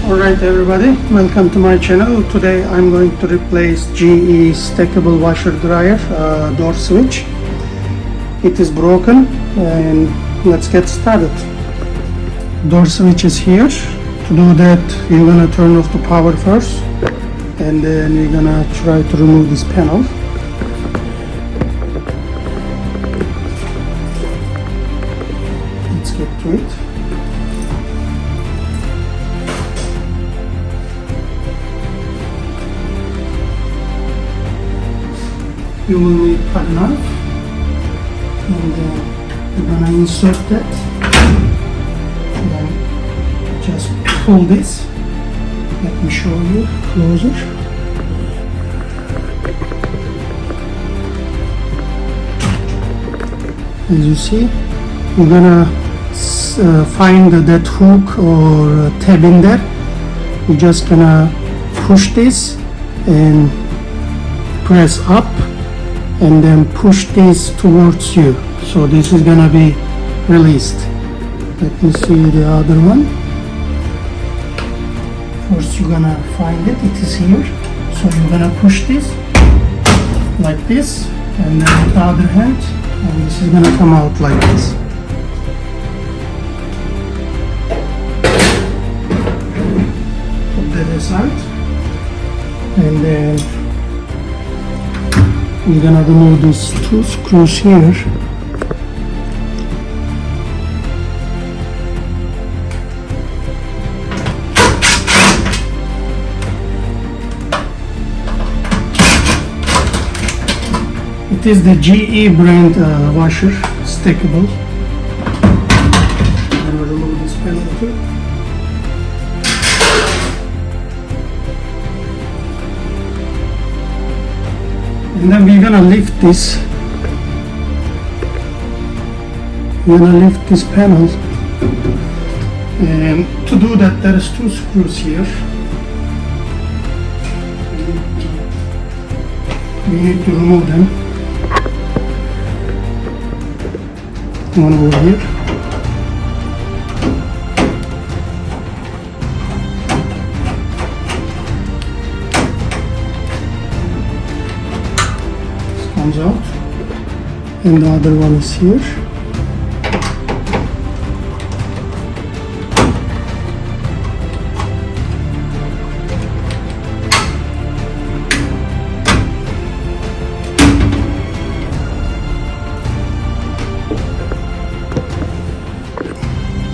Alright everybody, welcome to my channel. Today I'm going to replace GE stackable washer dryer door switch. It is broken and let's get started. Door switch is here. To do that you're gonna turn off the power first and then you're gonna try to remove this panel. Let's get to it. You will need a knife and you're gonna insert that and then just pull this. Let me show you closer. As you see, you're gonna find that hook or tab in there. You're just gonna push this and press up and then push this towards you, so this is gonna be released. Let me see the other one. First you're gonna find it is here, so you're gonna push this like this and then with the other hand, and this is gonna come out like this. Put that aside and then we're gonna remove these two screws here. It is the GE brand washer, stackable. I'm gonna remove this panel too. And then we're gonna lift this. We're gonna lift this panel, and to do that there is two screws here. We need to remove them. One over here. Comes out, and the other one is here.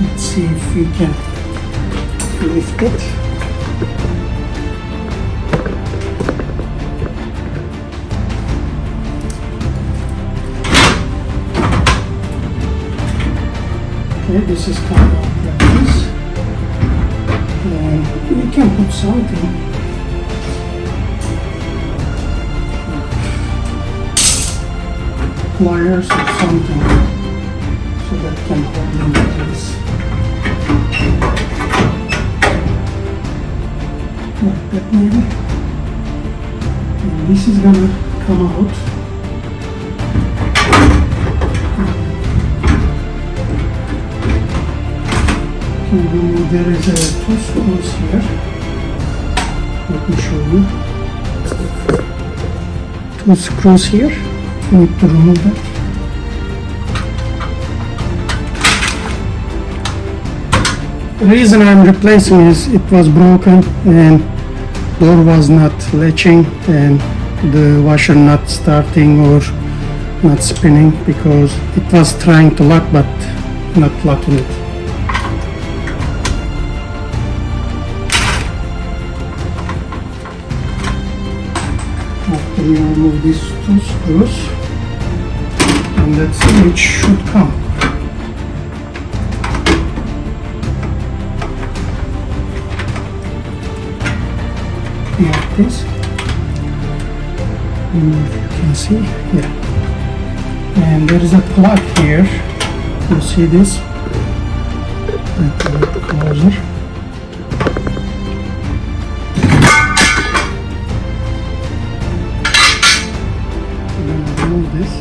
Let's see if we can lift it. Okay, this is kind of like this, and we can put something like pliers or something so that can hold in place like that maybe, and this is gonna come out. There is two screws here. Let me show you. Two screws here. You need to remove that. The reason I'm replacing is it was broken and door was not latching and the washer not starting or not spinning because it was trying to lock but not locking it. After we remove these two screws, and that switch should come. Like this. You can see, yeah. And there is a plug here. You see this? Let me look closer. This.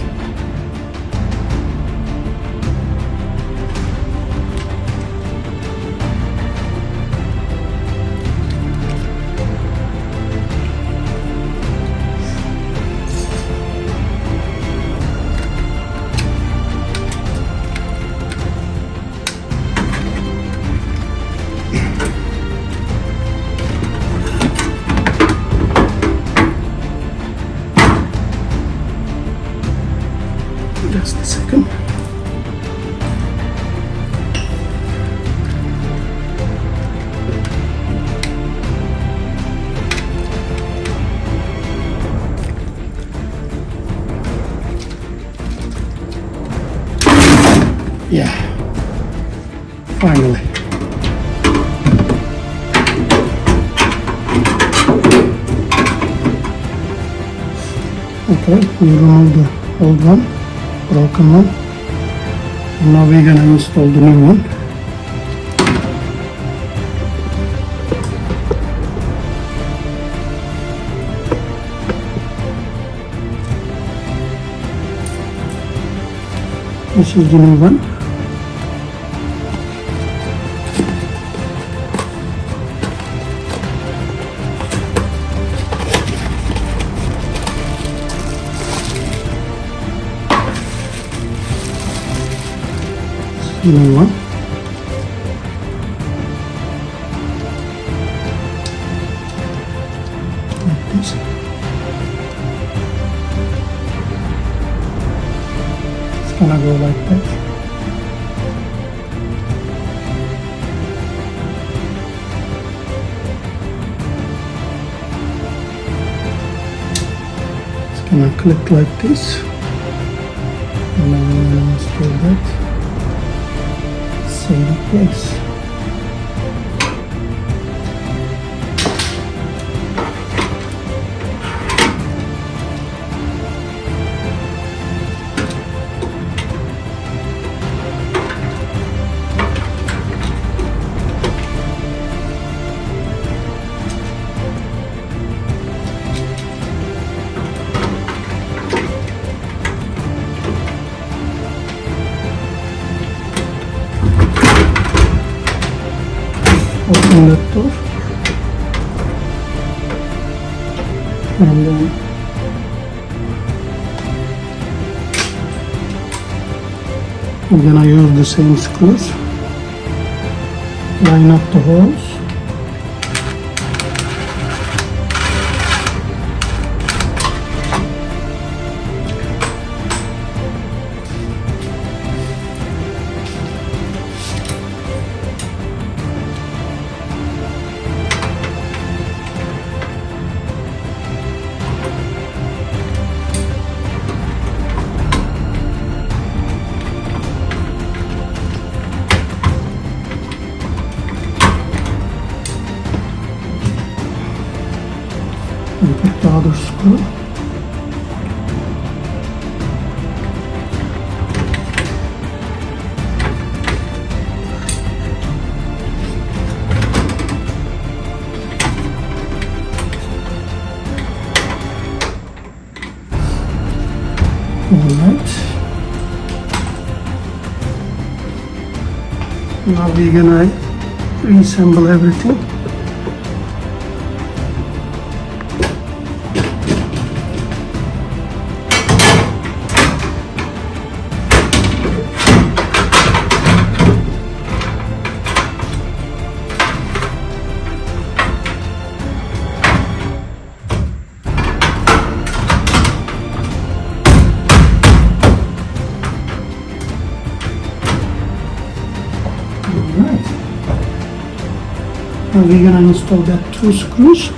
Okay, we remove the old one, broken one. And now we're gonna install the new one. This is the new one. New one. Like this. It's gonna go like that. It's gonna click like this. And then we're gonna install that. Save it place. Open that door, and then I'm gonna use the same screws, line up the holes. And put the other screw. Alright. Now we're gonna reassemble everything. Alright. Now we're gonna install that 2 screws.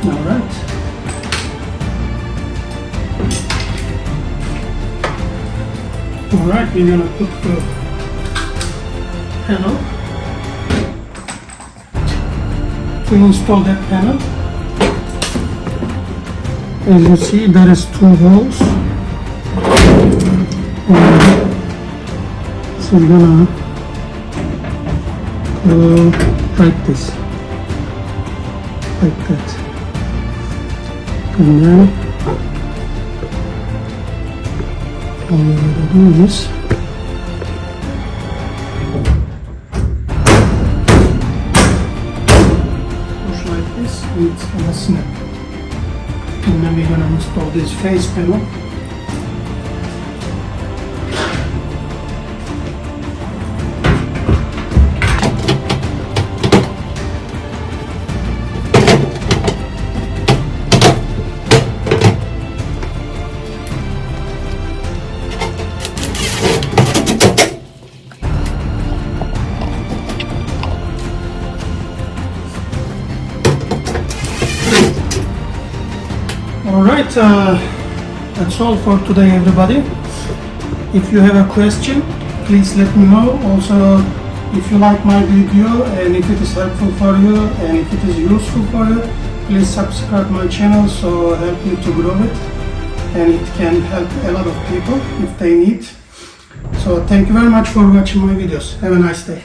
Alright. Alright, we're gonna put the panel to install that panel. As you see, there is 2 holes. So we're gonna go like this, like that. And then all you gotta do is push like this and it's gonna snap. And then we're gonna install this face panel. Alright, that's all for today, everybody. If you have a question, please let me know. Also, if you like my video and if it is helpful for you and if it is useful for you, please subscribe my channel so help me to grow it, and it can help a lot of people if they need. So thank you very much for watching my videos. Have a nice day.